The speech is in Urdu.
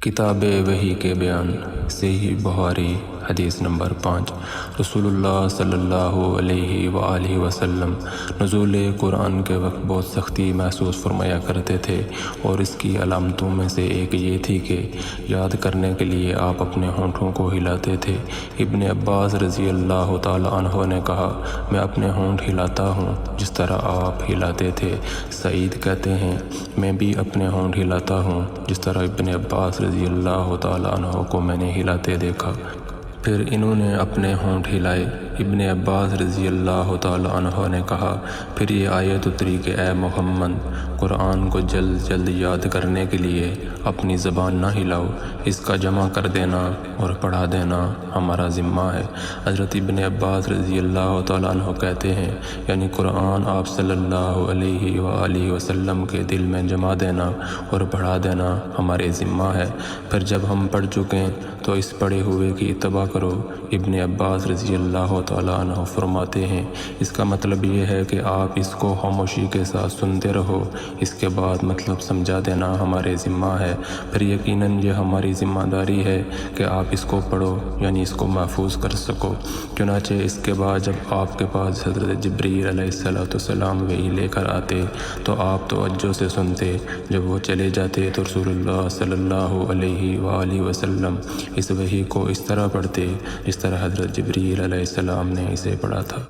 کتاب وحی کے بیان صحیح بخاری حدیث نمبر 5۔ رسول اللہ صلی اللہ علیہ وآلہ وسلم نزول قرآن کے وقت بہت سختی محسوس فرمایا کرتے تھے، اور اس کی علامتوں میں سے ایک یہ تھی کہ یاد کرنے کے لیے آپ اپنے ہونٹوں کو ہلاتے تھے۔ ابن عباس رضی اللہ تعالیٰ عنہ نے کہا، میں اپنے ہونٹ ہلاتا ہوں جس طرح آپ ہلاتے تھے۔ سعید کہتے ہیں، میں بھی اپنے ہونٹ ہلاتا ہوں جس طرح ابن عباس رضی اللہ تعالیٰ عنہ کو میں نے ہلاتے دیکھا۔ پھر انہوں نے اپنے ہونٹ ہلائے۔ ابن عباس رضی اللہ تعالیٰ عنہ نے کہا، پھر یہ آیت اتری کہ اے محمد، قرآن کو جلد جلد یاد کرنے کے لیے اپنی زبان نہ ہلاؤ، اس کا جمع کر دینا اور پڑھا دینا ہمارا ذمہ ہے۔ حضرت ابن عباس رضی اللہ تعالیٰ عنہ کہتے ہیں، یعنی قرآن آپ صلی اللہ علیہ وآلہ وسلم کے دل میں جما دینا اور پڑھا دینا ہمارے ذمہ ہے۔ پھر جب ہم پڑھ چکیں تو اس پڑھے ہوئے کی اتباع کرو۔ ابن عباس رضی اللہ تعالیٰ عنہ فرماتے ہیں، اس کا مطلب یہ ہے کہ آپ اس کو خاموشی کے ساتھ سنتے رہو، اس کے بعد مطلب سمجھا دینا ہمارے ذمہ ہے۔ پھر یقیناً یہ ہماری ذمہ داری ہے کہ آپ اس کو پڑھو، یعنی اس کو محفوظ کر سکو۔ چنانچہ اس کے بعد جب آپ کے پاس حضرت جبریل علیہ السلام وحی لے کر آتے تو آپ توجہ سے سنتے، جب وہ چلے جاتے تو رسول اللہ صلی اللہ علیہ وآلہ وسلم اس وحی کو اس طرح پڑھتے جس طرح حضرت جبریل علیہ السلام نے اسے پڑھا تھا۔